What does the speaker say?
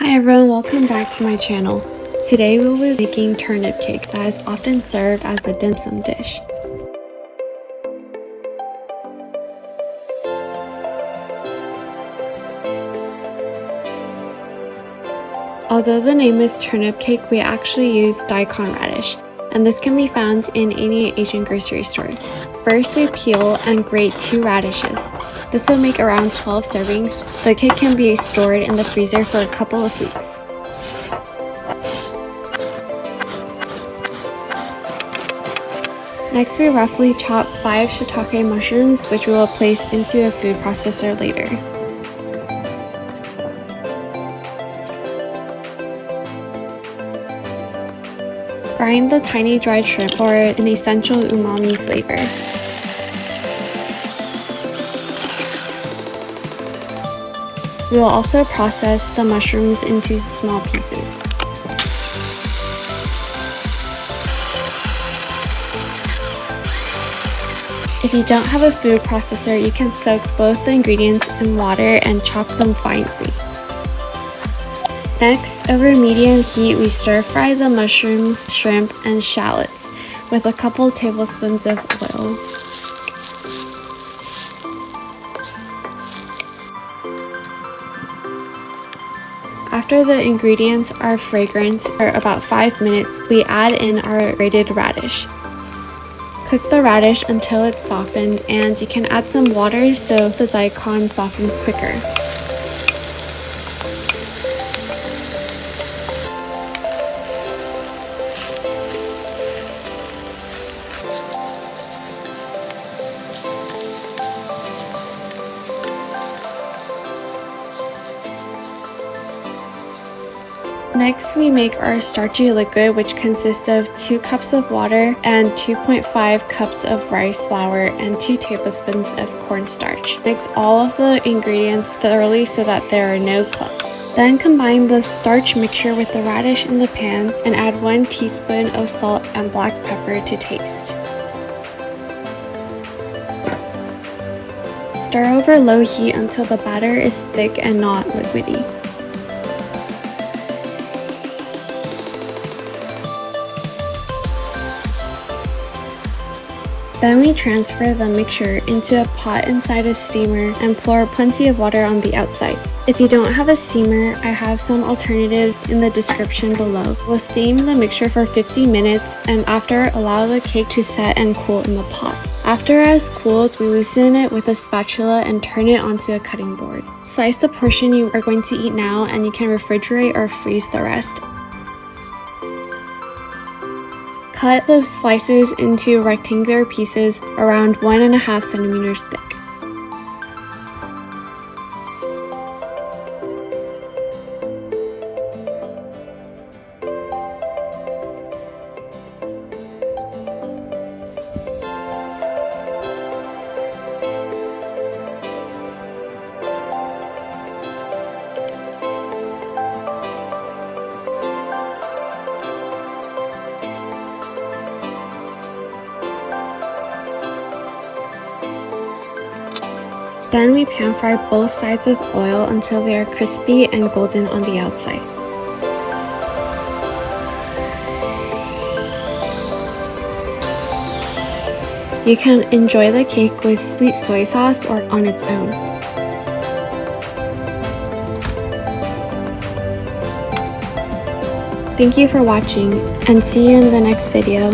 Hi everyone, welcome back to my channel. Today we will be making turnip cake that is often served as a dim sum dish. Although the name is turnip cake, we actually use daikon radish, and this can be found in any Asian grocery store. First, we peel and grate 2 radishes. This will make around 12 servings. The cake can be stored in the freezer for a couple of weeks. Next, we roughly chop 5 shiitake mushrooms, which we will place into a food processor later. Grind the tiny dried shrimp for an essential umami flavor. We will also process the mushrooms into small pieces. If you don't have a food processor, you can soak both the ingredients in water and chop them finely. Next, over medium heat, we stir-fry the mushrooms, shrimp, and shallots with a couple tablespoons of oil. After the ingredients are fragrant for about 5 minutes, we add in our grated radish. Cook the radish until it's softened, and you can add some water so the daikon softens quicker. Next, we make our starchy liquid, which consists of 2 cups of water and 2.5 cups of rice flour and 2 tablespoons of cornstarch. Mix all of the ingredients thoroughly so that there are no clumps. Then combine the starch mixture with the radish in the pan and add 1 teaspoon of salt and black pepper to taste. Stir over low heat until the batter is thick and not liquidy. Then we transfer the mixture into a pot inside a steamer and pour plenty of water on the outside. If you don't have a steamer, I have some alternatives in the description below. We'll steam the mixture for 50 minutes and after, allow the cake to set and cool in the pot. After it has cooled, we loosen it with a spatula and turn it onto a cutting board. Slice the portion you are going to eat now, and you can refrigerate or freeze the rest. Cut the slices into rectangular pieces around 1.5 centimeters thick. Then we pan fry both sides with oil until they are crispy and golden on the outside. You can enjoy the cake with sweet soy sauce or on its own. Thank you for watching, and see you in the next video.